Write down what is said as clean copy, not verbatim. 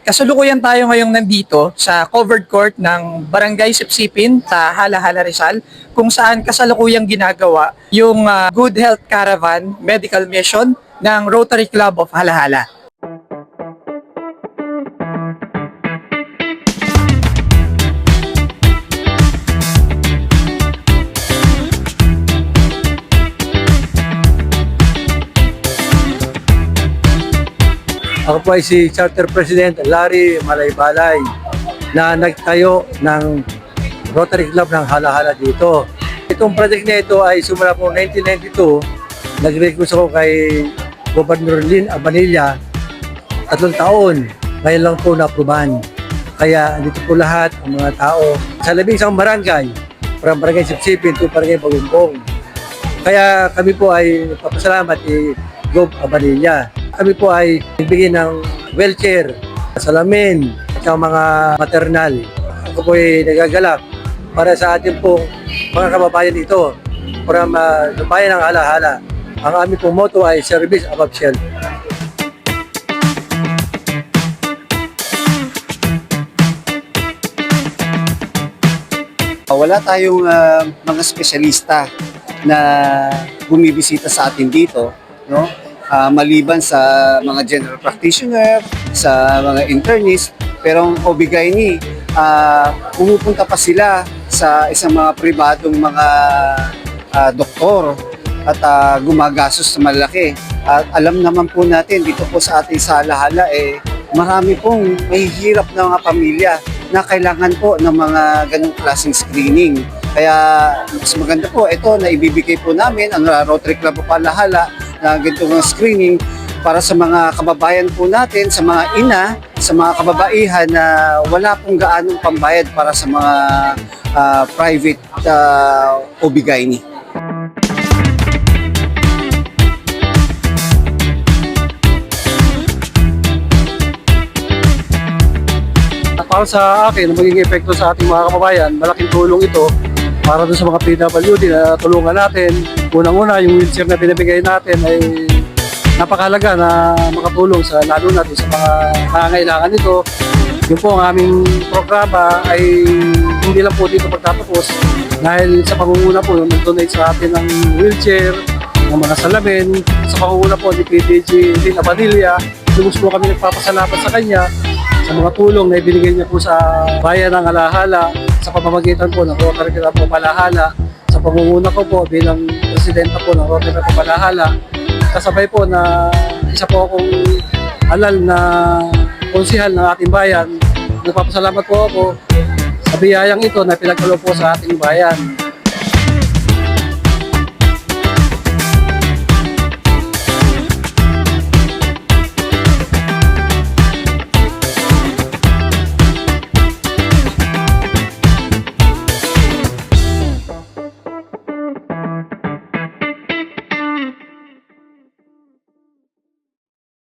Kasalukuyan tayo ngayong nandito sa covered court ng Barangay Sipsipin sa Hala-Hala Rizal kung saan kasalukuyang ginagawa yung Good Health Caravan Medical Mission ng Rotary Club of Hala-Hala. Ako po ay si Charter President Larry Malaybalay na nagtayo ng Rotary Club ng Hala-Hala dito. Itong project na ito ay simula po 1992. Nag-request ako kay Governor Lynn Abanilla 3 taon. Ngayon lang po na-aprobahan. Kaya dito po lahat ang mga tao sa 11 barangay, from Barangay Sipsipin to Barangay Bagumbong. Kaya kami po ay papasalamat kay Gov Abanilla. Kami po ay nagbigay ng wheelchair, salamin, at mga maternal. Ako po ay nagagalak para sa ating pong mga kababayan dito from bayan ng Hala-Hala. Ang aming pong motto ay service above self. Wala tayong mga espesyalista na bumibisita sa atin dito, no? Maliban sa mga general practitioner, sa mga internist, pero ang OB-GYN, pumupunta pa sila sa isang mga pribadong mga doktor at gumagastos sa malaki. At alam naman po natin dito po sa ating sa Hala-Hala, marami pong mahihirap na mga pamilya na kailangan po ng mga ganong klaseng screening. Kaya mas maganda po ito na ibibigay po namin ang Rotary Club of Hala-Hala na ganitong screening para sa mga kababayan po natin, sa mga ina, sa mga kababaihan na wala pong gaanong pambayad para sa mga private OB-GYN. Para sa akin, magiging epekto sa ating mga kababayan, malaking tulong ito para doon sa mga PWD na tulungan natin. Unang-una, yung wheelchair na binibigay natin ay napakahalaga na makatulong sa lalo natin sa mga nangangailangan nito. Yung po ang aming programa ay hindi lang po dito magtatapos dahil sa pangunguna po yung nag-donate sa atin ng wheelchair, ng mga salamin, sa pangunguna po ni PDG Lynn Abanilla. Lubos po kami nagpapasalamat sa kanya sa mga tulong na ibinigay niya po sa bayan ng Hala-Hala sa pamamagitan po ng Rotary Club of Hala-Hala, sa pangunguna ko po bilang presidenta po ng Rotary Club of Hala-Hala. Kasabay po na isa po akong halal na konsihal ng ating bayan. Nagpapasalamat po ako sa biyayang ito na pinagkaloob po sa ating bayan.